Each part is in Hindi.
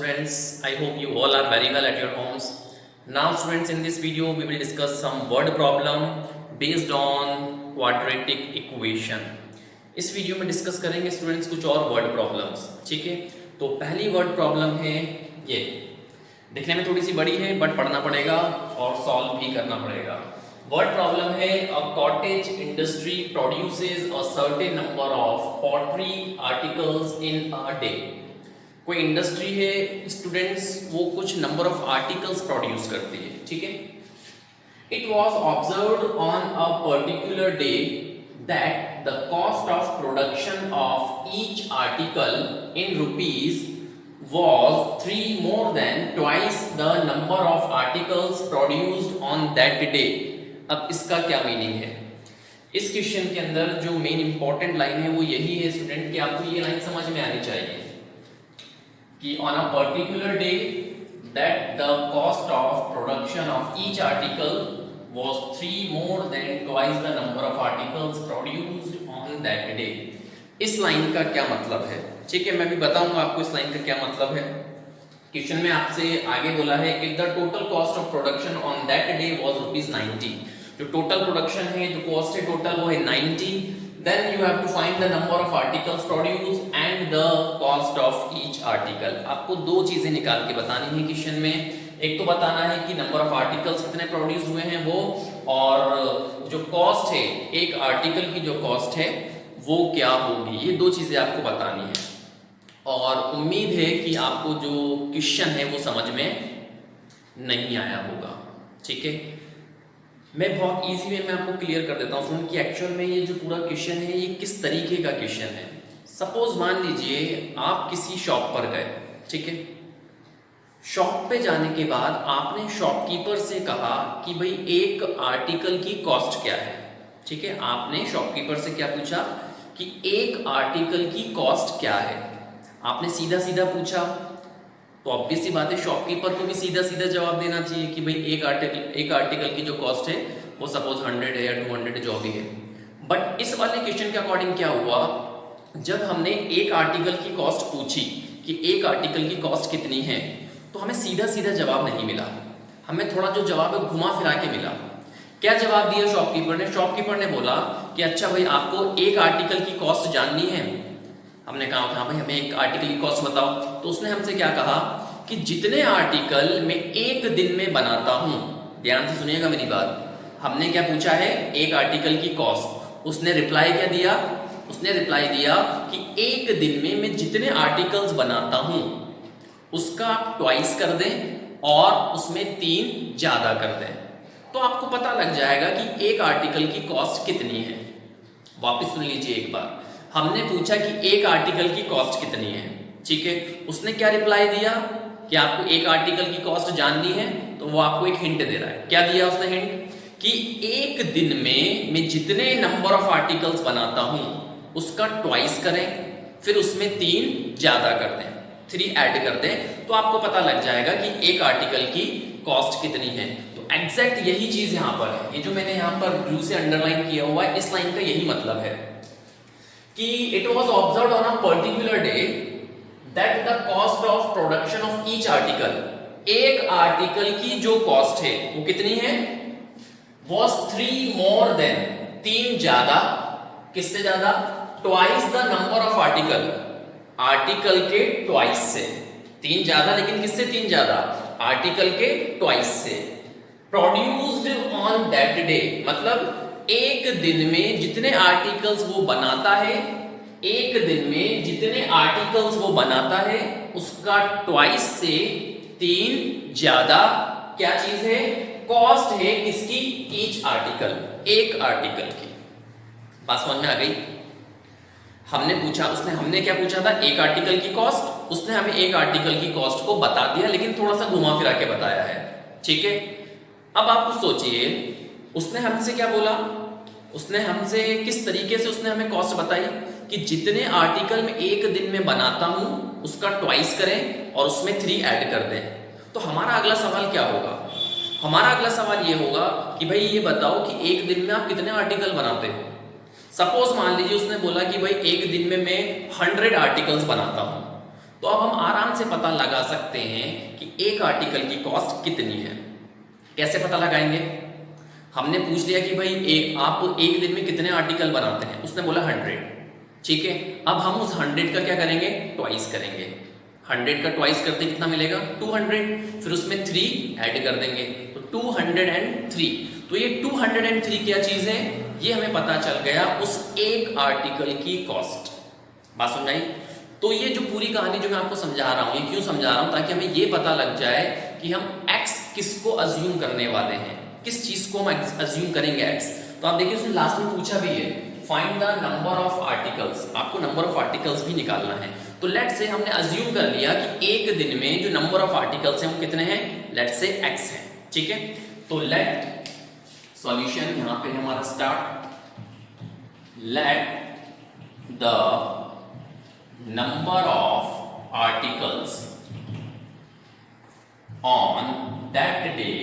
students, I hope you all are very well at your homes. Now students, in this video we will discuss some word problem based on quadratic equation. इस वीडियो में डिस्कस करेंगे स्टूडेंट्स कुछ और वर्ड प्रॉब्लम्स, ठीक है। तो पहली वर्ड प्रॉब्लम है ये, दिखने में थोड़ी सी बड़ी है बट पढ़ना पड़ेगा और सॉल्व भी करना पड़ेगा। वर्ड प्रॉब्लम है a cottage industry produces a certain number of pottery articles in a day. कोई इंडस्ट्री है स्टूडेंट्स, वो कुछ नंबर ऑफ आर्टिकल्स प्रोड्यूस करती है, ठीक है। It was observed on a particular day that the cost of production of each article in rupees was 3 more than twice the number of articles produced on that day। अब इसका क्या मीनिंग है? इस क्वेश्चन के अंदर जो मेन इंपॉर्टेंट लाइन है वो यही है स्टूडेंट कि आपको ये लाइन समझ में आनी चाहिए कि on a particular day that the cost of production of each article was 3 more than twice the number of articles produced on that day। इस लाइन का क्या मतलब है, ठीक है, मैं भी बताऊंगा आपको इस लाइन का क्या मतलब है। क्वेश्चन में आपसे आगे बोला है if the total cost of production on that day was ₹90। जो टोटल प्रोडक्शन है, जो कॉस्ट है टोटल, वो है 90। Then you have to find the number of articles produce and the cost of each article. आपको दो चीजें निकाल के बतानी है क्वेश्चन में। एक तो बताना है कि नंबर ऑफ आर्टिकल्स कितने प्रोड्यूस हुए हैं वो, और जो कॉस्ट है एक आर्टिकल की जो कॉस्ट है वो क्या होगी। ये दो चीजें आपको बतानी है और उम्मीद है कि आपको जो क्वेश्चन है वो समझ में नहीं आया होगा, ठीक है। मैं बहुत इजी वे में आपको क्लियर कर देता हूँ कि एक्चुअल में ये जो पूरा क्वेश्चन है ये किस तरीके का क्वेश्चन है। सपोज मान लीजिए आप किसी शॉप पर गए, ठीक है। शॉप पे जाने के बाद आपने शॉपकीपर से कहा कि भाई एक आर्टिकल की कॉस्ट क्या है, ठीक है। आपने शॉपकीपर से क्या पूछा कि एक आर्टिकल की कॉस्ट क्या है। आपने सीधा सीधा पूछा तो ऑब्वियस सी बात है शॉपकीपर को भी सीधा सीधा जवाब देना चाहिए कि भाई एक आर्टिकल की जो कॉस्ट है वो सपोज 100 है या 200 है, जो भी है। बट इस वाले क्वेश्चन के अकॉर्डिंग क्या हुआ, जब हमने एक आर्टिकल की कॉस्ट पूछी कि एक आर्टिकल की कॉस्ट कितनी है, तो हमें सीधा सीधा जवाब नहीं मिला, हमें थोड़ा जो जवाब है घुमा फिरा के मिला। क्या जवाब दिया शॉपकीपर ने? शॉपकीपर ने बोला कि अच्छा भाई आपको एक आर्टिकल की कॉस्ट जाननी है। हमने कहा हाँ भाई हमें एक आर्टिकल की कॉस्ट बताओ। तो उसने हमसे क्या कहा कि जितने आर्टिकल मैं एक दिन में बनाता हूं, ध्यान से सुनिएगा मेरी बात। हमने क्या पूछा है? एक आर्टिकल की कॉस्ट। उसने रिप्लाई क्या दिया? उसने रिप्लाई दिया कि एक दिन में मैं जितने आर्टिकल्स बनाता हूं उसका ट्वाइस कर दें और उसमें 3 ज्यादा कर दें, तो आपको पता लग जाएगा कि एक आर्टिकल की कॉस्ट कितनी है। वापस सुन लीजिए एक बार। हमने पूछा कि एक आर्टिकल की कॉस्ट कितनी है, ठीक है। उसने क्या रिप्लाई दिया कि आपको एक आर्टिकल की कॉस्ट जाननी है, तो वो आपको एक हिंट दे रहा है। क्या दिया उसने हिंट? कि एक दिन में मैं जितने नंबर ऑफ आर्टिकल्स बनाता हूं उसका ट्वाइस करें, फिर उसमें 3 ज्यादा कर दें, 3 ऐड कर दें, तो आपको पता लग जाएगा कि एक आर्टिकल की कॉस्ट कितनी है। तो एग्जैक्ट यही चीज यहां पर है। ये जो मैंने यहां पर ब्लू से अंडरलाइन किया हुआ है, इस लाइन का यही मतलब है कि it was observed on a particular day that the cost of production of each article, एक आर्टिकल की जो कॉस्ट है वो कितनी है, वाज 3 मोर देन, 3 ज्यादा, किससे ज्यादा? Twice the number of article, article के ट्वाइस से। 3 ज्यादा, लेकिन किससे 3 ज्यादा? आर्टिकल के ट्वाइस से। प्रोड्यूस्ड ऑन दैट डे, मतलब एक दिन में जितने आर्टिकल्स वो बनाता है, एक दिन में जितने आर्टिकल्स वो बनाता है उसका ट्वाइस से 3 ज्यादा क्या चीज है? कॉस्ट है किसकी? ईच आर्टिकल, एक आर्टिकल की। बात समझ में आ गई? हमने पूछा, हमने क्या पूछा था? एक आर्टिकल की कॉस्ट। उसने हमें एक आर्टिकल की कॉस्ट को बता दिया, लेकिन थोड़ा सा घुमा फिरा के बताया है, ठीक है। अब आप सोचिए उसने हमसे क्या बोला, उसने हमसे किस तरीके से उसने हमें कॉस्ट बताई कि जितने आर्टिकल में एक दिन में बनाता हूं उसका ट्वाइस करें और उसमें 3 ऐड कर दें। तो हमारा अगला सवाल क्या होगा? हमारा अगला सवाल ये होगा कि भाई ये बताओ कि एक दिन में आप कितने आर्टिकल बनाते हो। सपोज मान लीजिए उसने बोला कि भाई एक दिन में मैं 100 आर्टिकल्स बनाता हूं, तो अब हम आराम से पता लगा सकते हैं कि एक आर्टिकल की कॉस्ट कितनी है। कैसे पता लगाएंगे? हमने पूछ लिया कि भाई आप एक दिन में कितने आर्टिकल बनाते हैं, उसने बोला 100, ठीक है। अब हम उस 100 का क्या करेंगे? ट्वाइस करेंगे। 100 का ट्वाइस करते कितना मिलेगा? 200, फिर उसमें 3 ऐड कर देंगे तो 203। तो ये 203 क्या चीज है? ये हमें पता चल गया उस एक आर्टिकल की कॉस्ट। बात समझ आई? तो ये जो पूरी कहानी जो मैं आपको समझा रहा हूं, ये क्यों समझा रहा हूं? ताकि हमें ये पता लग जाए कि हम x किसको अज्यूम करने वाले हैं, किस चीज को हम अज्यूम करेंगे x। तो आप देखिए उसने लास्ट में पूछा भी है, find the number of articles. आपको नंबर ऑफ आर्टिकल्स भी निकालना है। तो लेट्स से हमने अज्यूम कर लिया कि एक दिन में जो नंबर ऑफ आर्टिकल्स हैं वो कितने हैं? लेट्स से x है, ठीक है। तो लेट सॉल्यूशन यहां पे हमारा start, let the number of articles on that day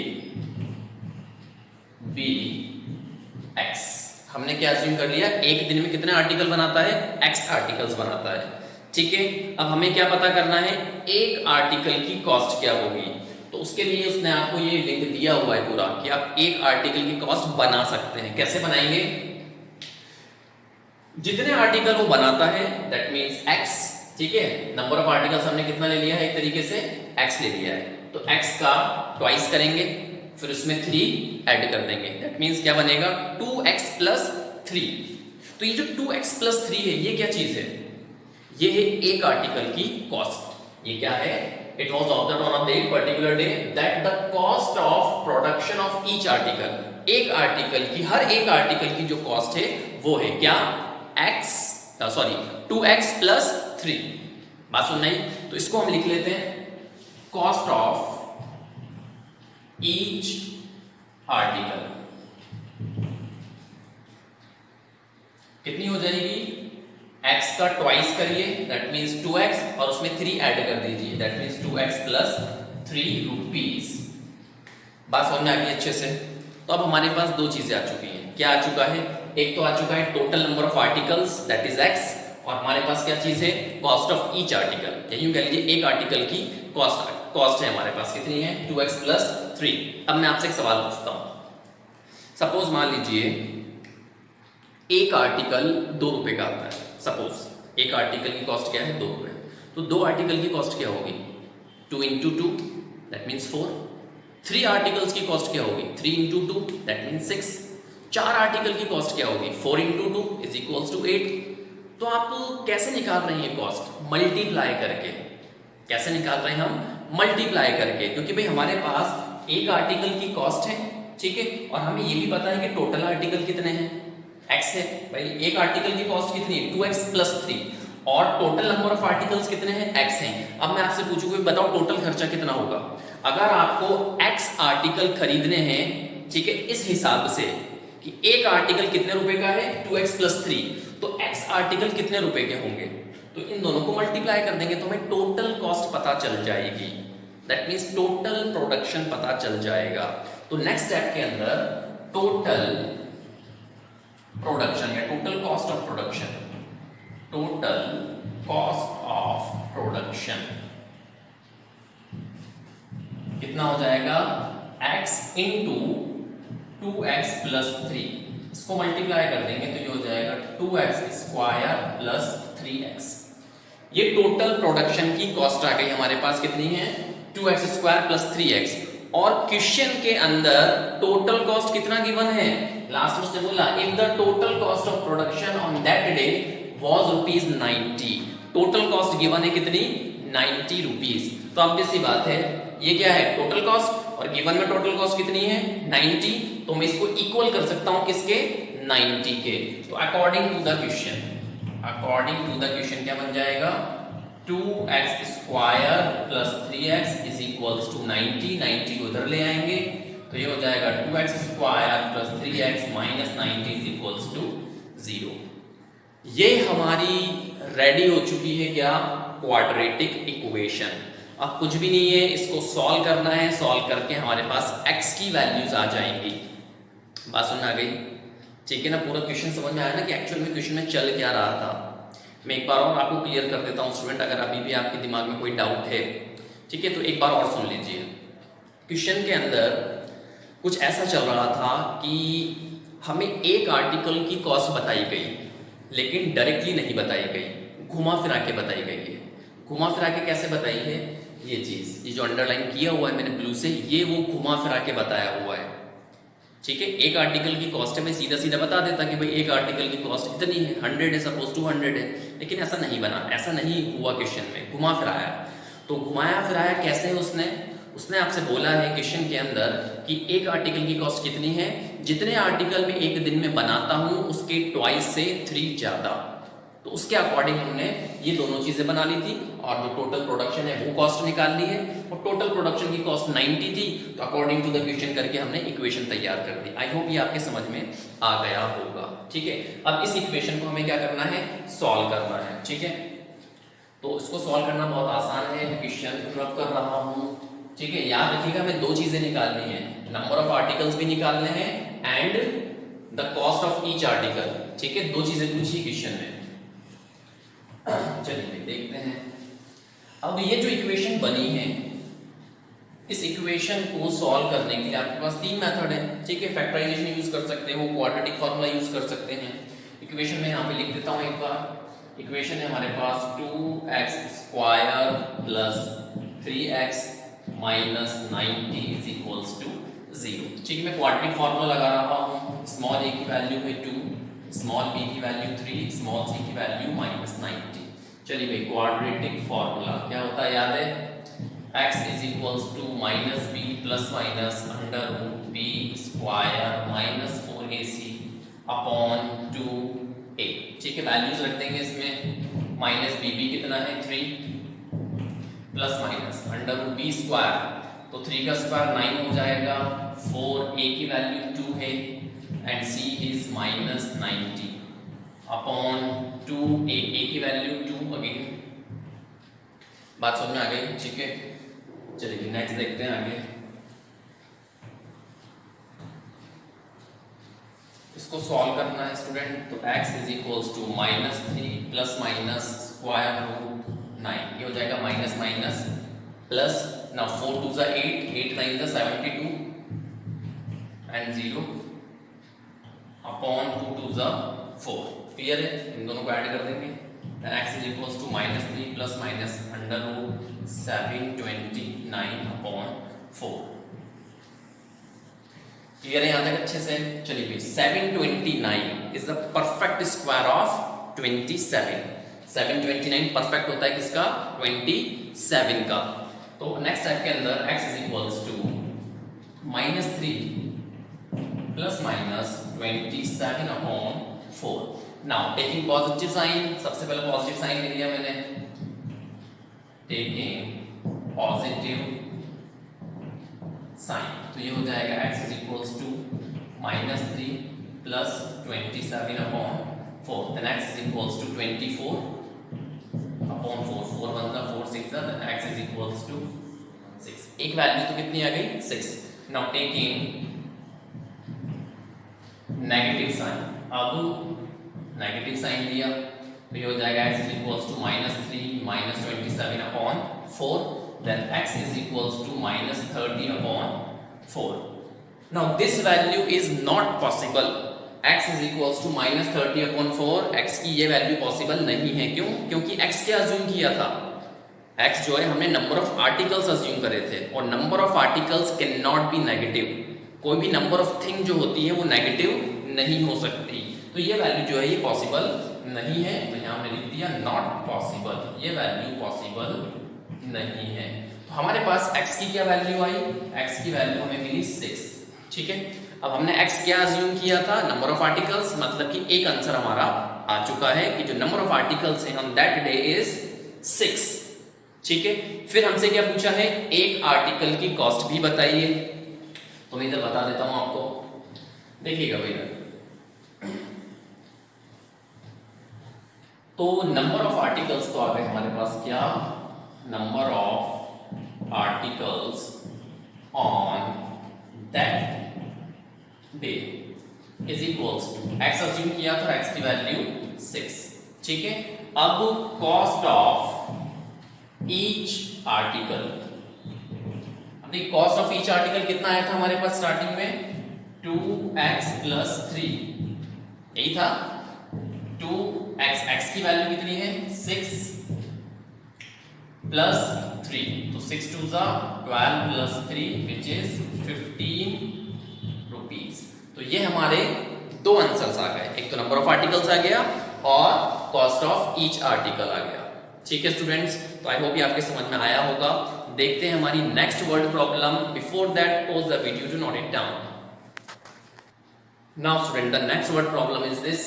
be x। हमने क्या assume कर लिया? एक दिन में कितने आर्टिकल बनाता है? x आर्टिकल्स बनाता है, ठीक है। अब हमें क्या पता करना है? एक आर्टिकल की कॉस्ट क्या होगी। तो उसके लिए उसने आपको ये लिंक दिया हुआ है पूरा कि आप एक आर्टिकल की कॉस्ट बना सकते हैं। कैसे बनाएंगे? जितने आर्टिकल वो बनाता है दैट मींस x, ठीक है। नंबर ऑफ आर्टिकल्स हमने कितना ले लिया है? एक तरीके से x ले लिया है, तो x का ट्वाइस करेंगे, फिर उसमें 3 ऐड कर देंगे। दैट मींस क्या बनेगा? 2x plus 3। तो ये जो 2x प्लस 3 है, ये क्या चीज है? ये है एक आर्टिकल की कॉस्ट। ये क्या है? It was observed on a particular day that the cost of production of each article. एक आर्टिकल की, हर एक आर्टिकल की जो कॉस्ट है वो है क्या? x, sorry 2x plus 3। बात सुन नहीं? तो इसको हम लिख लेते हैं कॉस्ट ऑफ ईच आर्टिकल। कितनी हो जाएगी? x का ट्वाइस करिए दैट मींस 2x और उसमें 3 ऐड कर दीजिए that means 2x plus 3 rupees. बात समझ में आ गई अच्छे से? तो अब हमारे पास दो चीजें आ चुकी हैं। क्या आ चुका है? एक तो आ चुका है total number of articles that is x, और हमारे पास क्या चीज है? Cost of each article. या यूं कह लीजिए एक आर्टिकल की कॉस्ट है हमारे पास। कितनी है? 2x plus 3। अब मैं आपसे एक सवाल पूछता हूं। सपोज मान लीजिए एक आर्टिकल 2 रुपए का आता है। सपोज एक आर्टिकल की कॉस्ट क्या है? 2 रुपए। तो 2 आर्टिकल की कॉस्ट क्या होगी? 2 इंटू 2 दैट मीन्स 4। 3 आर्टिकल्स की कॉस्ट क्या होगी? 3 इंटू 2 दैट मीन्स 6। 4 आर्टिकल की कॉस्ट क्या होगी? 4 इंटू 2 इज इक्वल्स टू 8। तो आप कैसे निकाल रहे हैं कॉस्ट? मल्टीप्लाई करके। कैसे निकाल रहे हैं हम? मल्टीप्लाई करके, क्योंकि भाई हमारे पास एक आर्टिकल की कॉस्ट है, ठीक है, और हमें ये भी पता है कि टोटल आर्टिकल कितने हैं? x है। भाई एक आर्टिकल की कॉस्ट कितनी है? 2x प्लस 3, और टोटल नंबर ऑफ आर्टिकल्स कितने हैं? x हैं। अब मैं आपसे पूछूंगा बताओ टोटल खर्चा कितना होगा? अगर आपको x आर्टिकल खरीदने हैं, ठीक है, इस हिसाब से कि एक आर्टिकल कितने रुपए का है? 2x प्लस 3, तो x आर्टिकल कितने रुपए के होंगे? तो इन दोनों को मल्टीप्लाई कर देंगे तो हमें टोटल कॉस्ट पता चल जाएगी। दैट मींस टोटल प्रोडक्शन पता चल जाएगा। तो नेक्स्ट स्टेप के अंदर टोटल प्रोडक्शन या total cost of production, total cost of production कितना हो जाएगा? x into 2x plus 3। इसको मल्टीप्लाई कर देंगे तो ये हो जाएगा 2x स्क्वायर प्लस 3x। ये टोटल प्रोडक्शन की कॉस्ट आ गई हमारे पास। कितनी है? 2x square plus 3x। और क्वेश्चन के अंदर टोटल कॉस्ट कितना गिवन है? लास्ट में उसने बोला if the total cost of production on that day was ₹90। Total cost given है कितनी? 90 रुपीस। तो ऑब्वियस सी बात है ये क्या है? टोटल कॉस्ट, और गिवन में टोटल कॉस्ट कितनी है? 90। तो मैं इसको इक्वल कर सकता हूं किसके? 90 के। तो अकॉर्डिंग टू द क्वेश्चन क्या बन जाएगा? 2x square plus 3x is equals to 90। 90 उधर ले आएंगे तो ये हो जाएगा 2x square plus 3x minus 90 is equals to 0। ये हमारी रेडी हो चुकी है क्या? Quadratic equation. अब कुछ भी नहीं है, इसको सॉल्व करना है। सॉल्व करके हमारे पास x की वैल्यूज आ जाएंगी। बात सुन आ गई? ठीक है ना? पूरा क्वेश्चन समझ में आया ना कि एक्चुअल में क्वेश्चन में चल क्या रहा था? मैं एक बार और आपको क्लियर कर देता हूँ स्टूडेंट, अगर अभी भी आपके दिमाग में कोई डाउट है, ठीक है, तो एक बार और सुन लीजिए। क्वेश्चन के अंदर कुछ ऐसा चल रहा था कि हमें एक आर्टिकल की कॉस्ट बताई गई, लेकिन डायरेक्टली नहीं बताई गई, घुमा फिरा के बताई गई है। घुमा फिरा के कैसे बताई है? ये चीज़, ये जो अंडरलाइन किया हुआ है मैंने ब्लू से, ये वो घुमा फिरा के बताया हुआ है, ठीक है। एक आर्टिकल की कॉस्ट है, मैं सीधा सीधा बता देता कि भाई एक आर्टिकल की कॉस्ट इतनी है, 100 है, सपोज 200 है, लेकिन ऐसा नहीं बना, ऐसा नहीं हुआ क्वेश्चन में, घुमा फिराया। तो घुमाया फिराया कैसे? उसने आपसे बोला है क्वेश्चन के अंदर कि एक आर्टिकल की कॉस्ट कितनी है, जितने आर्टिकल में एक दिन में बनाता हूं उसके ट्वाइस से 3 ज्यादा। तो उसके अकॉर्डिंग हमने ये दोनों चीजें बना ली थी और जो टोटल प्रोडक्शन है वो कॉस्ट निकाल ली है, और टोटल प्रोडक्शन की कॉस्ट 90 थी, तो अकॉर्डिंग टू द क्वेश्चन करके हमने इक्वेशन तैयार कर दी। आई होप ये आपके समझ में आ गया होगा, ठीक है। अब इस इक्वेशन को हमें क्या करना है? सॉल्व करना है, ठीक है। तो इसको सॉल्व करना बहुत आसान है, क्वेश्चन रब कर रहा हूं, ठीक है। याद रखिएगा हमें दो चीजें निकालनी है, नंबर ऑफ आर्टिकल्स भी निकालने हैं and the cost of each article, ठीक है। दो चीजें पूछी क्वेश्चन में। चलिए देखते हैं। अब ये जो इक्वेशन बनी है, इस इक्वेशन को सॉल्व करने के लिए आपके पास 3 मेथड है, ठीक है। फैक्टराइजेशन यूज कर सकते हो, क्वाड्रेटिक फार्मूला यूज कर सकते हैं। इक्वेशन में यहाँ पे लिख देता हूँ एक बार। इक्वेशन है हमारे पास 2x² plus 3x minus 90 is equals to 0, ठीक है। मैं क्वाड्रेटिक फार्मूला लगा रहा हूँ। स्मॉल a की वैल्यू है 2, स्मॉल b की वैल्यू 3, स्मॉल c की वैल्यू -90। चलिए भाई, क्वाड्रेटिक फार्मूला क्या होता है याद है? x is equals to minus b plus minus under root b square minus 4ac upon 2a, ठीक है। वैल्यूज रख देंगे इसमें, माइनस बी कितना है 3 plus minus under root b square, तो 3 का स्क्वायर 9 हो जाएगा, 4a की वैल्यू 2 है and c is minus 90 upon 2a की वैल्यू 2 अगेन। बात समझ में आ गई, ठीक है। चलिए नेक्स्ट देखते हैं आगे। इसको सॉल्व करना है स्टूडेंट, तो x is equals to -3 plus minus square root 9, ये हो जाएगा माइनस माइनस प्लस, नाउ 4 2 जा 8, 8 9 जा 72 एंड 0 अपॉन 2 2 जा 4। क्लियर है? इन दोनों को ऐड कर देंगे, then x is equals to -3 plus minus under root 729 upon 4। Clear है यहाँ तक अच्छे से? चलिए भाई, 729 is the perfect square of 27। 729 perfect होता है किसका? 27 का। तो नेक्स्ट स्टेप के अंदर x is equals to -3 plus minus 27 upon 4। Now taking positive sign, सबसे पहले पॉजिटिव साइन ले लिया मैंने, टेकिंग पॉजिटिव साइन, तो ये हो जाएगा x is equals to -3 plus 27 upon 4, then x is equals to 24 upon 4, 4 1 का 4 6 का, then x is equals to 6। एक वैल्यू तो कितनी आ गई? 6। नाउ टेकिंग नेगेटिव साइन, अब नेगेटिव साइन लिया तो ये हो जाएगा x is equals to -3 minus 27 upon 4, then x is equals to -30 upon 4। Now this value is not possible, x is equals to -30 upon 4, x की ये वैल्यू पॉसिबल नहीं है। क्यों? क्योंकि x क्या अज्यूम किया था? x जो है हमने नंबर ऑफ आर्टिकल्स अज्यूम करे थे, और number of articles can not be negative. कोई भी नंबर ऑफ थिंग जो होती है वो नेगेटिव नहीं हो सकती, तो ये वैल्यू जो है ये पॉसिबल नहीं है, तो यहाँ हमने लिख दिया नॉट पॉसिबल, ये वैल्यू पॉसिबल नहीं है। तो हमारे पास x की क्या वैल्यू आई? x की वैल्यू हमें मिली 6, ठीक है। अब हमने x क्या अज्यूम किया था? नंबर ऑफ आर्टिकल्स, मतलब कि एक आंसर हमारा आ चुका है कि जो नंबर ऑफ आर्टिकल्स है ऑन दैट डे इज 6, ठीक है। फिर हमसे क्या पूछा है? एक आर्टिकल की कॉस्ट भी बताइए, तो मैं इधर बता देता हूं आपको, देखिएगा भैया। तो नंबर ऑफ आर्टिकल्स तो आ गए हमारे पास, क्या? Number of articles on that day is equals to x assume किया था, x की वैल्यू 6, ठीक है। अब कॉस्ट ऑफ ईच आर्टिकल, अभी कॉस्ट ऑफ ईच आर्टिकल कितना आया था हमारे पास स्टार्टिंग में 2x + 3, यही था 2x, x की वैल्यू कितनी है 6 + 3, तो 6 2 12 + 3 विच इज 15 रुपीज। तो ये हमारे दो आंसर्स आ गए, एक तो नंबर ऑफ आर्टिकल्स आ गया और कॉस्ट ऑफ ईच आर्टिकल आ गया। ठीक है स्टूडेंट्स, तो आई होप ये आपके समझ में आया होगा। देखते हैं हमारी next word problem. Before that pause the video to note it down. Now student the next word problem is this.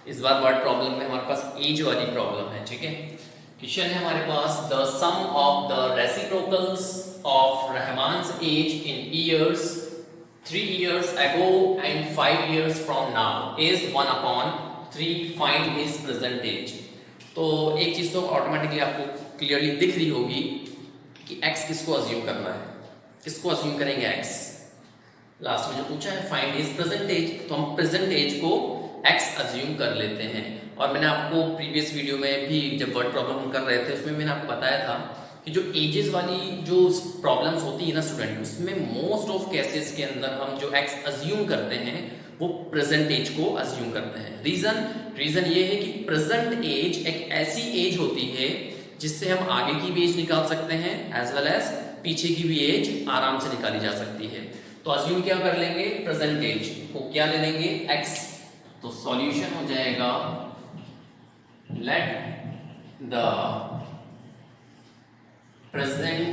इस बार वर्ड प्रॉब्लम में हमारे पास एज वाली प्रॉब्लम है। ठीक है, क्वेश्चन है हमारे पास the sum of the reciprocals of Rahman's age in years 3 years ago and 5 years from now is 1/3, find his present age। तो एक चीज तो ऑटोमेटिकली आपको क्लियरली दिख रही होगी कि x किसको अज्यूम करना है, किसको अज्यूम करेंगे x। लास्ट में जो पूछा है फाइंड हिज प्रेजेंट एज, तो हम प्रेजेंट एज को x अज्यूम कर लेते हैं। और मैंने आपको प्रीवियस वीडियो में भी जब वर्ड प्रॉब्लम कर रहे थे उसमें मैंने आपको बताया था कि जो एजेस वाली जो प्रॉब्लम्स होती है ना स्टूडेंट, उसमें मोस्ट ऑफ केसेस के अंदर हम जो x अज्यूम करते हैं वो प्रेजेंट एज को अज्यूम करते हैं। रीजन ये है कि प्रेजेंट एज एक ऐसी एज होती है जिससे हम आगे की भी एज निकाल सकते हैं एज वेल एज पीछे की भी एज आराम से निकाली जा सकती है। तो अज्यूम क्या कर लेंगे, प्रेजेंट एज को क्या ले लेंगे x। तो सॉल्यूशन हो जाएगा let the present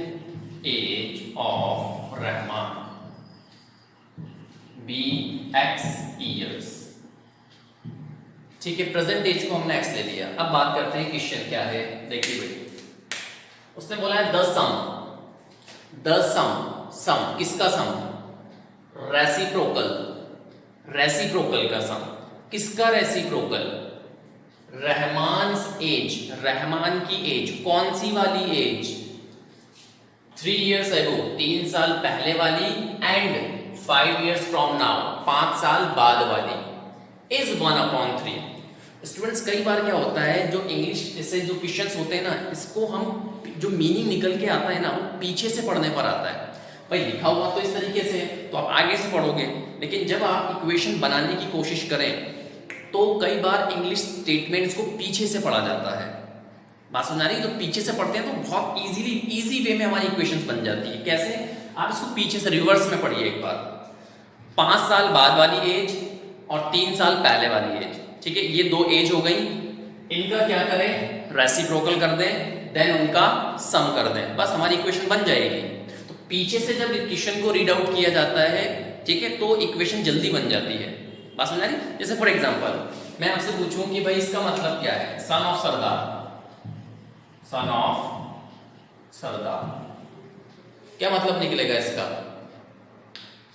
age of Rahman be x years। ठीक है, प्रेजेंट एज को हमने x ले लिया। अब बात करते हैं क्वेश्चन क्या है। देखिए भाई, उसने बोला है द सम किसका सम, रेसिप्रोकल का सम। किसका रेसिप्रोकल, रहमान्स एज, रहमान की एज, कौन सी वाली एज 3 years ago, 3 साल पहले वाली, एंड 5 years from now, 5 साल बाद वाली, is 1/3। स्टूडेंट्स कई बार क्या होता है, जो इंग्लिश जैसे जो क्वेश्चंस होते हैं ना, इसको हम जो मीनिंग निकल के आता है ना वो पीछे से पढ़ने पर आता है। भाई लिखा हुआ तो इस तरीके से तो आप आगे से पढ़ोगे, लेकिन जब आप इक्वेशन बनाने की कोशिश करें तो कई बार इंग्लिश स्टेटमेंट्स को पीछे से पढ़ा जाता है। बात समझ आ रही है? तो पीछे से पढ़ते हैं तो बहुत इजी वे में हमारी इक्वेशंस बन जाती है। कैसे, आप इसको पीछे से रिवर्स में पढ़िए एक बार। 5 साल बाद वाली एज और 3 साल पहले वाली एज, ठीक है, ये दो एज हो गई। इनका क्या करें, रेसिप्रोकल कर दें, देन उनका सम कर दें, बस हमारी इक्वेशन बन जाएगी। तो पीछे से जब इक्वेशन को रीड आउट किया जाता है, ठीक है, तो इक्वेशन जल्दी बन जाती है। बात समझ आ रही? जैसे फॉर एग्जांपल मैं आपसे पूछूं कि भाई इसका मतलब क्या है, son of Sardar, son of सरदार, क्या मतलब निकलेगा इसका,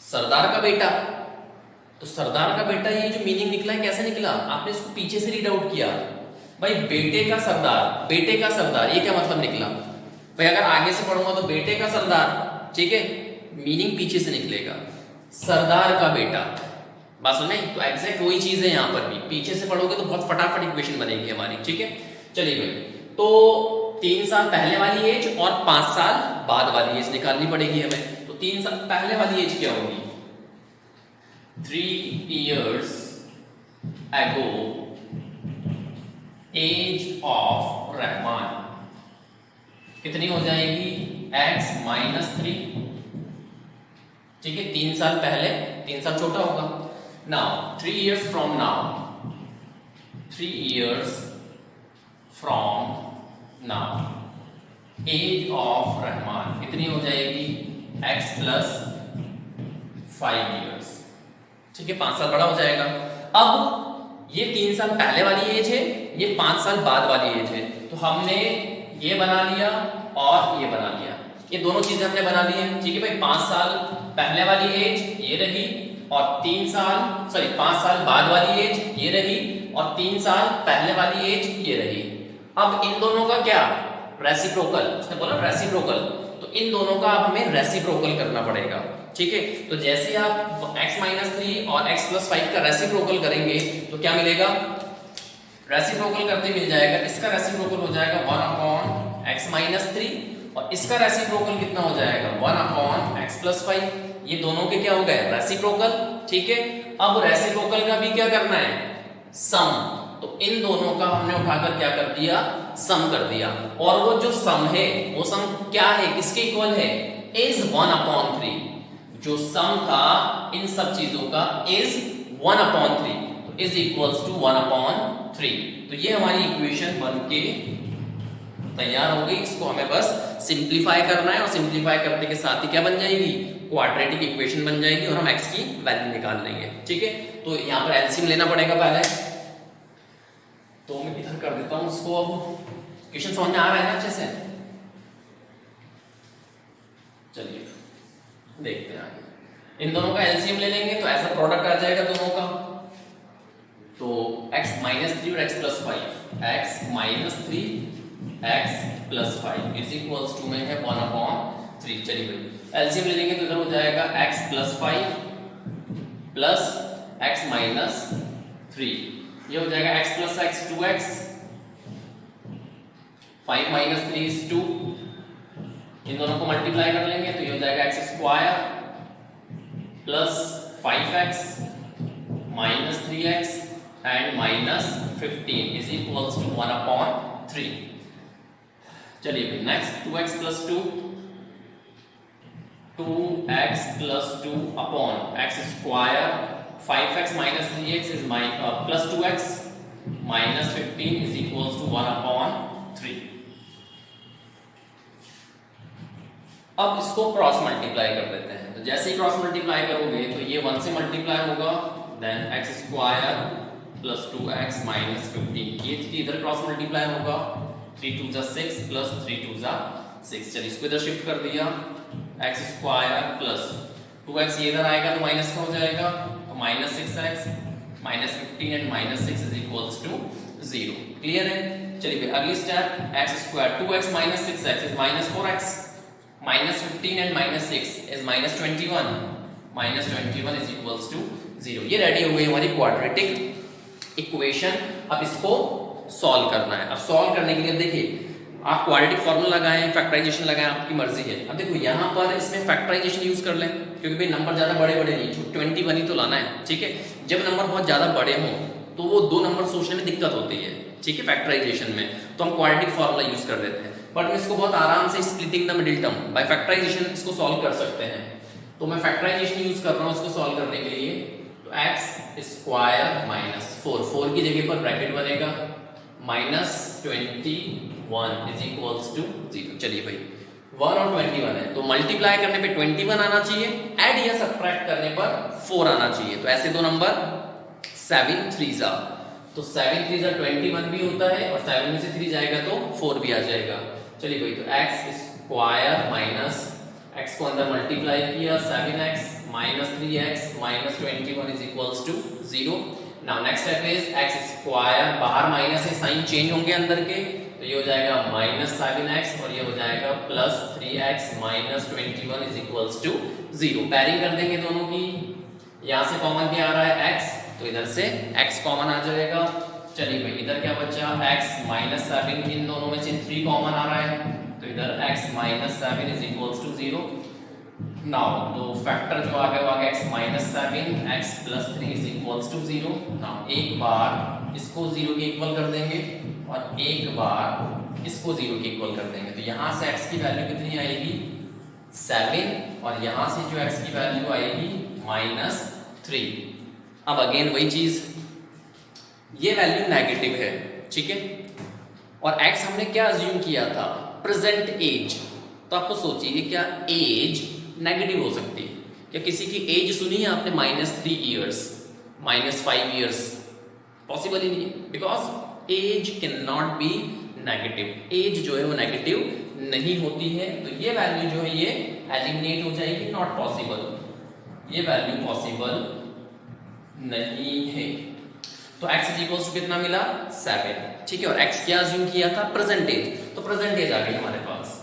सरदार का बेटा। तो सरदार का बेटा, ये जो मीनिंग निकला है कैसे निकला, आपने इसको पीछे से रीड आउट किया। भाई बेटे का सरदार, बेटे का सरदार, ये क्या मतलब निकला। भाई अगर आगे से पढ़ूंगा तो बेटे का सरदार, ठीक है, मीनिंग पीछे से निकलेगा, सरदार का बेटा। बात समझ में? तो एग्जैक्ट वही चीज है यहाँ पर भी, पीछे से पढ़ोगे तो बहुत फटाफट इक्वेशन बनेगी हमारी, ठीक है। चलिए भाई, तो 3 साल पहले वाली एज और 5 साल बाद वाली एज निकालनी पड़ेगी हमें। तो 3 साल पहले वाली एज क्या होगी, 3 years ago age of Rahman कितनी हो जाएगी, x - 3, ठीक है। 3 साल पहले, 3 साल छोटा होगा। Now 3 years from now, 3 years from now age of Rahman कितनी हो जाएगी, x + 5 years, ठीक है, 5 साल बड़ा हो जाएगा। अब ये 3 साल पहले वाली एज है, ये 5 साल बाद वाली एज है। तो हमने ये बना लिया और ये बना लिया, ये दोनों चीजें हमने बना ली है, ठीक है भाई। 5 साल पहले वाली एज ये रही और 5 साल बाद वाली एज ये रही और 3 साल पहले वाली एज ये रही। अब इन दोनों का क्या, रेसिप्रोकल, उसने बोला रेसिप्रोकल, तो इन दोनों का अब हमें रेसिप्रोकल करना पड़ेगा, ठीक है। तो जैसे आप x - 3 और x + 5 का रेसिप्रोकल करेंगे तो क्या मिलेगा, रेसिप्रोकल करते मिल जाएगा, इसका रेसिप्रोकल हो जाएगा 1 अपॉन x माइनस 3 और इसका रेसिप्रोकल कितना हो जाएगा 1 अपॉन x प्लस 5। ये दोनों के क्या हो गए रेसिप्रोकल, ठीक है। अब रेसिप्रोकल का भी क्या करना है सम, तो इन दोनों का हमने उठाकर क्या कर दिया सम कर दिया। और वो जो सम है वो सम क्या है किसके इक्वल है इज 1 अपॉन 3। जो सम था इन सब चीजों का इज 1 अपॉन 3, तो इज इक्वल्स टू 1 अपॉन 3। तो ये हमारी इक्वेशन बन के तैयार हो गई। इसको हमें बस सिंप्लीफाई करना है और सिंप्लीफाई करने के साथ ही क्या बन जाएगी क्वाड्रेटिक इक्वेशन बन जाएगी और हम x की वैल्यू निकाल लेंगे, ठीक है। तो यहाँ पर एलसीएम लेना पड़ेगा पहले, तो मैं इधर कर देता हूं उसको। अब क्वेश्चन समझ में आ रहा है ना अच्छे से, चलिए देखते हैं आगे। इन दोनों का एलसीएम ले लेंगे तो ऐसा प्रोडक्ट आ जाएगा दोनों का, तो x माइनस 3 और x plus 5, x minus 3 x plus 5 is equals to में है 1 अपॉन 3। चलिए भाई एलसीएम ले लेंगे तो इधर हो जाएगा x plus 5 plus x minus 3, ये हो जाएगा x plus x 2x, 5 minus 3 is 2, इन दोनों को मल्टीप्लाई कर लेंगे तो ये हो जाएगा x square plus 5x minus 3x and minus 15 is equals to 1 upon 3। चलिए भाई next 2x plus 2, 2x plus 2 upon x square 5x minus 3x is plus 2x minus 15 is equals to 1 upon 3। अब इसको क्रॉस मल्टीप्लाई कर देते हैं, तो जैसे ही क्रॉस मल्टीप्लाई करोगे तो ये 1 से मल्टीप्लाई होगा, then x square plus 2x minus 15, ये इधर क्रॉस मल्टीप्लाई होगा, 3 2 जा 6 प्लस 3 2 जा 6। चलिए इसको इधर शिफ्ट कर दिया, x स्क्वायर प्लस 2x ये इधर आएगा तो माइनस का हो जाएगा, तो minus 6x minus 15 and minus 6 is equals to 0। Clear है। चलिए अगली step x square 2x minus 6x is minus 4x, minus 15 and minus 6 is minus 21, minus 21 is equals to 0। ये रेडी हो गई हमारी क्वाड्रेटिक इक्वेशन। अब इसको सॉल्व करना है। अब सॉल्व करने के लिए देखिए आप क्वाड्रेटिक फॉर्मूला लगाएं, फैक्टराइजेशन लगाएं, आपकी मर्जी है। अब देखो यहाँ पर इसमें फैक्टराइजेशन यूज कर लें, क्योंकि भाई नंबर ज्यादा बड़े बड़े नहीं, 21 ही तो लाना है, ठीक है। जब नंबर बहुत ज्यादा बड़े हों तो वो दो नंबर सोचने में दिक्कत होती है, ठीक है, फैक्टराइजेशन में, तो हम क्वाड्रेटिक फॉर्मूला यूज कर देते हैं। बट मैं इसको बहुत आराम से splitting the middle term by factorization इसको सॉल्व कर सकते हैं। तो मैं फैक्टराइजेशन यूज कर रहा हूँ इसको सॉल्व करने के लिए। तो x स्क्वायर माइनस 4 की जगह पर ब्रैकेट बनेगा माइनस 21 इज इक्वल्स टू 0। चलिए भाई 1 और 21 है, तो मल्टीप्लाई करने पे 21 आना चाहिए, ऐड या सब्ट्रैक्ट करने पर 4 आना चाहिए। तो ऐसे दो नंबर 7 3 जा, तो 7 3 जा 21 भी होता है और 7 में से 3 जाएगा तो 4 भी आ जाएगा। चलिए भाई तो x स्क्वायर माइनस x को अंदर मल्टीप्लाई किया 7x minus 3x minus 21 is equals to 0। Now next step is x square, बाहर माइनस है, साइन चेंज होंगे अंदर के, तो ये हो जाएगा माइनस 7x और ये हो जाएगा plus 3x minus 21 is equals to 0। Pairing कर देंगे दोनों की, यहाँ से कॉमन क्या आ रहा है x, तो इधर से x कॉमन आ जाएगा। चलिए भाई इधर क्या बचा x माइनस 7, इन दोनों में से 3 कॉमन आ रहा है, तो इधर x minus 7 is equals to 0। Now तो फैक्टर जो आ गया वो आ गया x minus 7 x plus 3 is equals to 0। Now एक बार इसको 0 के इक्वल कर देंगे और एक बार इसको 0 के इक्वल कर देंगे, तो यहाँ से x की वैल्यू कितनी आएगी 7 और यहाँ से जो x की वैल्यू आएगी माइनस 3। अब अगेन वही चीज, ये वैल्यू नेगेटिव है, ठीक है, और x हमने क्या अज्यूम किया था प्रेजेंट एज, तो आपको सोचिए क्या एज नेगेटिव हो सकती है क्या? किसी की एज सुनी है आपने -3 इयर्स, -5 इयर्स? पॉसिबल ही नहीं है, because age can not be negative. Age जो है वो नेगेटिव नहीं होती है, तो ये वैल्यू जो है ये एलिमिनेट हो जाएगी, नॉट पॉसिबल, ये वैल्यू पॉसिबल नहीं है। तो x इज इक्वल्स टू कितना मिला 7, ठीक है, और x क्या अज्यूम किया था प्रेजेंटेज, तो प्रेजेंटेज आ गई हमारे पास,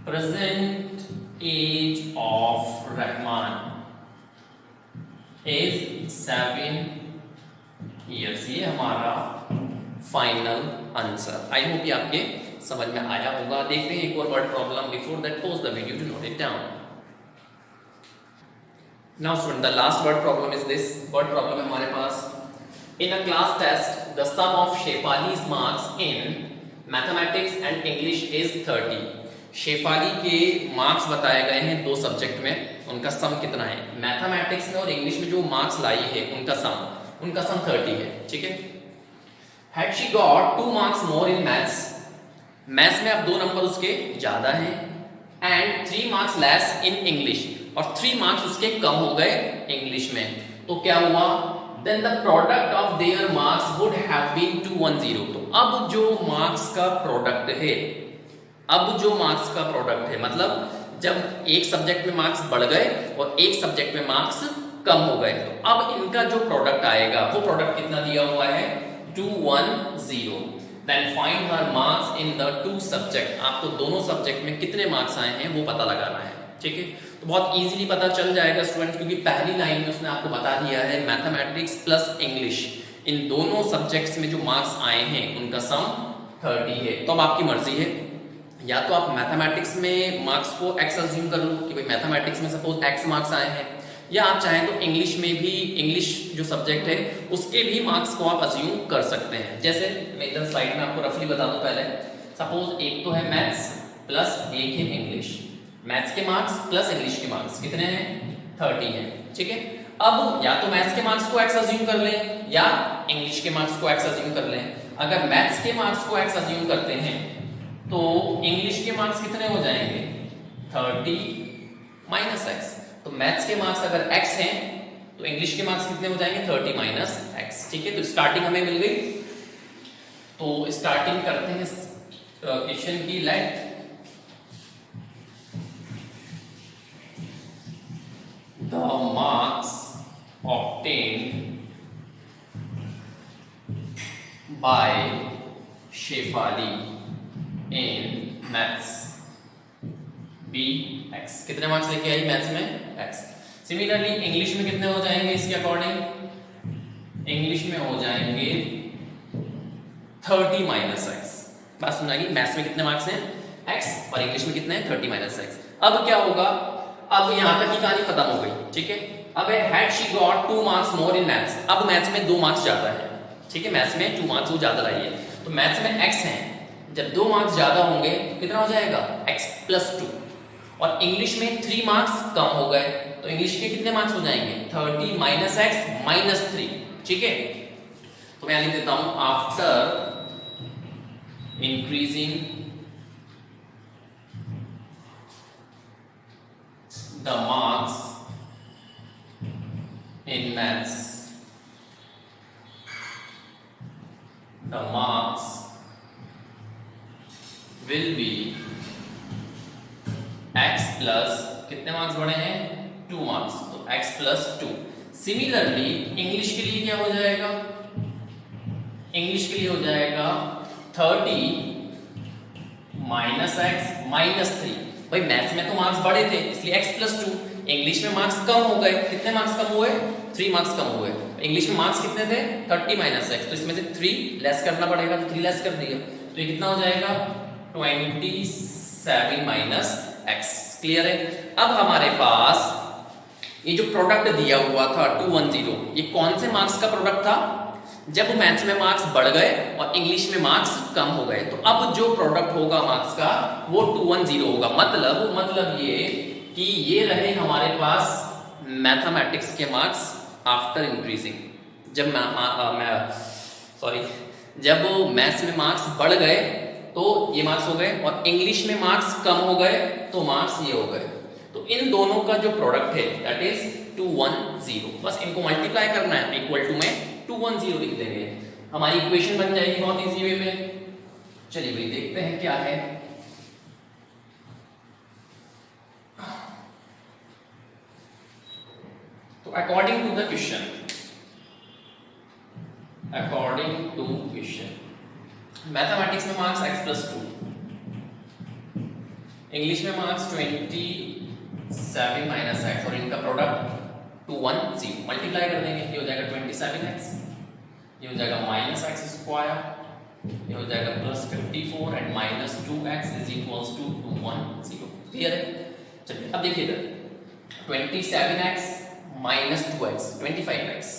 present age of Rahman is 7 years, ये हमारा फाइनल आंसर। आई होप ये आपके समझ में आया होगा। देखते हैं एक और word problem. Before that pause the video to note it down. Now student, the last word problem is this. Word problem है हमारे पास, in a class test the sum of Shefali's marks in mathematics and English is 30। Shefali के मार्क्स बताए गए हैं दो सब्जेक्ट में, उनका सम कितना है। मैथमेटिक्स में और इंग्लिश में जो मार्क्स लाई है उनका सम 30 है। ठीक है। Had she got 2 marks more in maths, maths में अब 2 नंबर उसके ज्यादा हैं, and 3 marks less in English, और 3 marks उसके कम हो गए इंग्लिश में, तो क्या हुआ? Then the product of their marks would have been 210। तो अब जो मार्क्स का प्रोडक्ट है, मतलब जब एक सब्जेक्ट में मार्क्स बढ़ गए और एक सब्जेक्ट में मार्क्स कम हो गए, तो अब इनका जो प्रोडक्ट आएगा वो प्रोडक्ट कितना दिया हुआ है? 210। Then find her marks in the 2 subject। आपको दोनों सब्जेक्ट में कितने मार्क्स आए हैं वो पता लगाना है। ठीक है, तो बहुत इजीली पता चल जाएगा स्टूडेंट, क्योंकि पहली लाइन में उसने आपको बता दिया है मैथमेटिक्स प्लस इंग्लिश, इन दोनों सब्जेक्ट्स में जो मार्क्स आए हैं उनका सम 30 है। तो अब आपकी मर्जी है, या तो आप मैथमेटिक्स में मार्क्स को x अज्यूम कर लो कि भाई मैथमेटिक्स में सपोज x मार्क्स आए हैं, या आप चाहें तो इंग्लिश में भी, इंग्लिश जो सब्जेक्ट है उसके भी मार्क्स को आप अज्यूम कर सकते हैं। जैसे मैं इधर स्लाइड में आपको रफली बता दूं पहले, सपोज एक तो है मैथ्स प्लस एक है इंग्लिश। मैथ्स के मार्क्स प्लस इंग्लिश के मार्क्स कितने हैं? 30 हैं। ठीक है, अब या तो मैथ्स के मार्क्स को x अज्यूम कर लें या इंग्लिश के मार्क्स को x अज्यूम कर लें। अगर मैथ्स के मार्क्स को x अज्यूम करते हैं तो इंग्लिश के मार्क्स कितने हो जाएंगे? 30 माइनस x। तो मैथ्स के मार्क्स अगर x हैं तो इंग्लिश के मार्क्स कितने हो जाएंगे? 30 माइनस x। ठीक है, तो स्टार्टिंग हमें मिल गई। तो स्टार्टिंग करते हैं क्वेश्चन की। Let the marks obtained by Shefali in maths be x। कितने मार्क्स लेके आई मैथ्स में? x। सिमिलरली इंग्लिश में कितने हो जाएंगे इसके अकॉर्डिंग? इंग्लिश में हो जाएंगे 30 माइनस x। बात समझ आ गई? मैथ्स में कितने मार्क्स हैं? x, और इंग्लिश में कितने हैं? 30 माइनस x। अब क्या होगा? अब यहां तक की कहानी खत्म हो गई। ठीक है, अब had she got 2 marks more in maths. अब मैथ्स में 2 मार्क्स ज्यादा है। ठीक है, मैथ्स में 2 मार्क्स वो ज्यादा लाई है, तो मैथ्स में x है, जब 2 मार्क्स ज्यादा होंगे तो कितना हो जाएगा? x plus 2। और इंग्लिश में 3 मार्क्स कम हो गए, तो इंग्लिश के कितने मार्क्स हो जाएंगे? 30 माइनस x माइनस 3। ठीक है, तो मैं लिख देता हूं, after increasing the marks in maths, the marks will be x plus, कितने मार्क्स बढ़े हैं? 2 मार्क्स, तो x प्लस 2। सिमिलरली इंग्लिश के लिए क्या हो जाएगा? इंग्लिश के लिए हो जाएगा 30 माइनस x माइनस 3। भाई मैथ्स में तो मार्क्स बढ़े थे इसलिए x प्लस 2, इंग्लिश में मार्क्स कम हो गए। कितने मार्क्स कम हुए? 3 मार्क्स कम हुए। इंग्लिश में मार्क्स कितने थे? 30 माइनस x, तो इसमें से 3 लेस करना पड़ेगा, तो 3 लेस कर दिया, तो ये कितना हो जाएगा? 27 माइनस x। क्लियर है? अब हमारे पास ये जो प्रोडक्ट दिया हुआ था 210, ये कौन से मार्क्स का प्रोडक्ट था? जब मैथ्स में मार्क्स बढ़ गए और इंग्लिश में मार्क्स कम हो गए, तो अब जो प्रोडक्ट होगा मार्क्स का वो 210 होगा। मतलब ये कि ये रहे हमारे पास मैथमेटिक्स के मार्क्स आफ्टर इंक्रीजिंग। जब जब मैथ्स में मार्क्स बढ़ गए तो ये मार्क्स हो गए, और इंग्लिश में मार्क्स कम हो गए तो मार्क्स ये हो गए। तो इन दोनों का जो प्रोडक्ट है दैट इज 210। बस इनको मल्टीप्लाई करना है, इक्वल टू में 210 लिख देंगे, हमारी इक्वेशन बन जाएगी बहुत इजी वे में। चलिए भाई देखते हैं क्या है। तो according to the question, mathematics में मार्क्स x प्लस 2, इंग्लिश में मार्क्स 27 माइनस x, और इनका प्रोडक्ट 210 मल्टीप्लाई कर देंगे, ये हो जाएगा 27x ये हो जाएगा माइनस एक्स स्क्वायर, ये हो जाएगा plus 54 and minus 2x is equals to 210। Clear है? चलिए अब देखिए इधर 27x माइनस 2x 25x,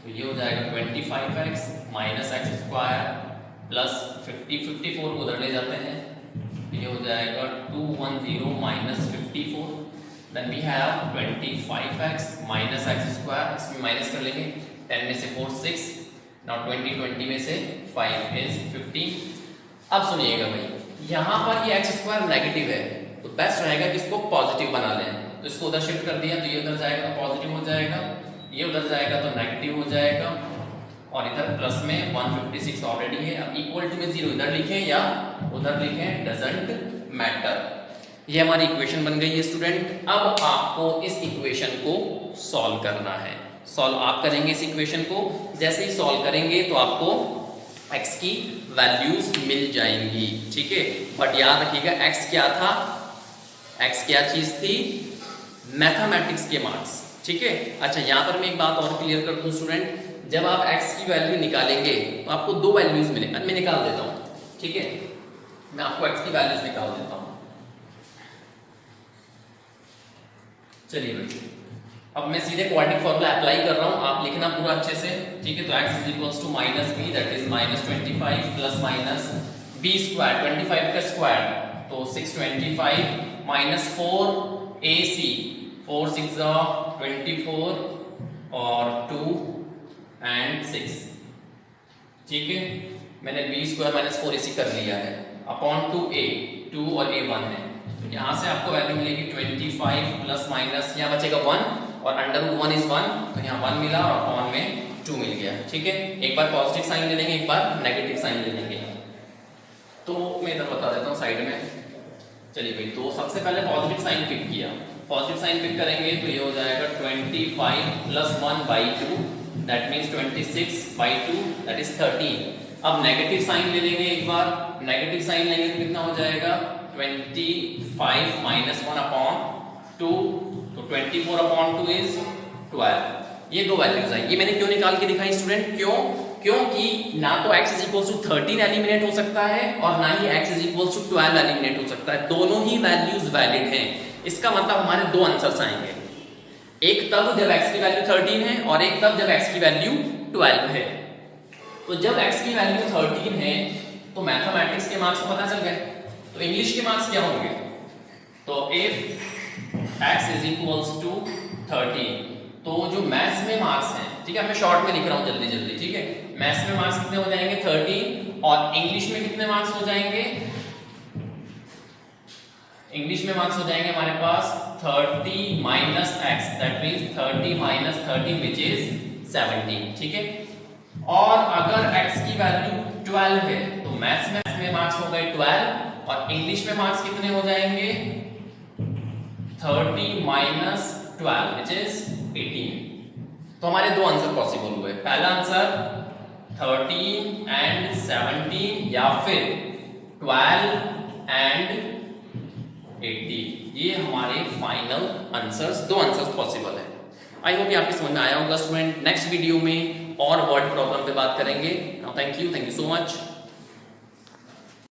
तो ये हो जाएगा 25x minus x square plus 54 को उधर ले जाते हैं, ये हो जाएगा 210 minus 54। Then we have 25x minus x square, इसमें माइनस कर लेंगे, 10 में से 4 6, नाउ 20 में से 5 इज 15। अब सुनिएगा भाई, यहाँ पर ये एक्स स्क्वायर नेगेटिव है तो बेस्ट रहेगा कि इसको पॉजिटिव बना लें। तो इसको उधर शिफ्ट कर दिया तो ये उधर जाएगा तो पॉजिटिव हो जाएगा, ये उधर जाएगा तो नेगेटिव हो जाएगा, और इधर प्लस में 156 ऑलरेडी है। अब इक्वल टू में 0 इधर लिखें या उधर लिखें, डजंट मैटर। ये हमारी इक्वेशन बन गई है स्टूडेंट। अब आपको इस इक्वेशन को सॉल्व करना है। सॉल्व आप करेंगे इस इक्वेशन को, जैसे ही सॉल्व करेंगे तो आपको x की वैल्यूज मिल जाएंगी, ठीक है। बट याद रखिएगा x क्या था, x क्या चीज थी, मैथमेटिक्स के मार्क्स, ठीक है। अच्छा यहाँ पर मैं एक बात और क्लियर कर दूं स्टूडेंट, जब आप x की वैल्यू निकालेंगे तो आपको दो वैल्यूज मिलेंगे। मैं निकाल देता हूँ, ठीक है, मैं आपको x की वैल्यूज निकाल देता हूँ। चलिए भाई, अब मैं सीधे क्वाड्रेटिक फॉर्मूला अप्लाई कर रहा हूँ, आप लिखना पूरा अच्छे से, ठीक है। तो x is equals to minus b, that is minus 25 plus minus b square, 25 का स्क्वायर तो 625 माइनस 4 ac, 4 6 24 और 2 एंड 6, ठीक है। मैंने बी स्क्वायर माइनस 4 ac कर लिया है अपॉन 2a, 2 और a 1 है, तो यहाँ से आपको वैल्यू मिलेगी 25 प्लस माइनस, यहाँ बचेगा 1 और अंडर रूट 1 इज 1, तो यहाँ 1 मिला और अपॉन में 2 मिल गया, ठीक है। एक बार पॉजिटिव साइन ले लेंगे, एक बार नेगेटिव साइन ले लेंगे। तो मैं इधर बता देता हूँ साइड में। चलिए भाई, तो सबसे पहले पॉजिटिव साइन पिक किया, पॉजिटिव साइन पिक करेंगे तो ये हो जाएगा 25 plus 1/2, that means 26 by 2, that is 13। अब नेगेटिव साइन ले लेंगे एक बार, नेगेटिव साइन लेंगे तो कितना हो जाएगा 25 माइनस 1 अपॉन 2, तो 24 अपॉन 2 इज 12। ये दो वैल्यूज आई। ये मैंने क्यों निकाल के दिखाई स्टूडेंट, क्योंकि ना तो x is equal to 13 eliminate हो सकता है और ना ही x is equal to 12 eliminate हो सकता है, दोनों ही वैल्यूज वैलिड हैं। इसका मतलब हमारे दो आंसर्स आएंगे, एक तब जब x की वैल्यू 13 है और एक तब जब x की वैल्यू 12 है। तो जब x की वैल्यू 13 है तो मैथमेटिक्स के मार्क्स पता चल गए, तो इंग्लिश के मार्क्स क्या होंगे, तो if x is equals to 13, तो जो मैथ्स में मार्क्स हैं, ठीक है, मैं शॉर्ट में लिख रहा हूं जल्दी जल्दी, ठीक है। मैथ्स में मार्क्स कितने हो जाएंगे 13, और इंग्लिश में कितने मार्क्स हो जाएंगे, इंग्लिश में मार्क्स हो जाएंगे हमारे पास 30 minus x, that means 30 minus 30 which is 17, ठीक है। और अगर x की वैल्यू 12 है तो मैथ्स में मार्क्स हो गए 12 और इंग्लिश में मार्क्स कितने हो जाएंगे 30 माइनस 12 विच इज 18। तो हमारे दो आंसर पॉसिबल हुए, पहला आंसर 13 एंड 17 या फिर 12 एंड 80। ये हमारे फाइनल आंसर्स, दो आंसर्स पॉसिबल है। आई होप ये आपकी समझ में आया होगा स्टूडेंट। नेक्स्ट वीडियो में और वर्ड प्रॉब्लम पे बात करेंगे। Thank you so much.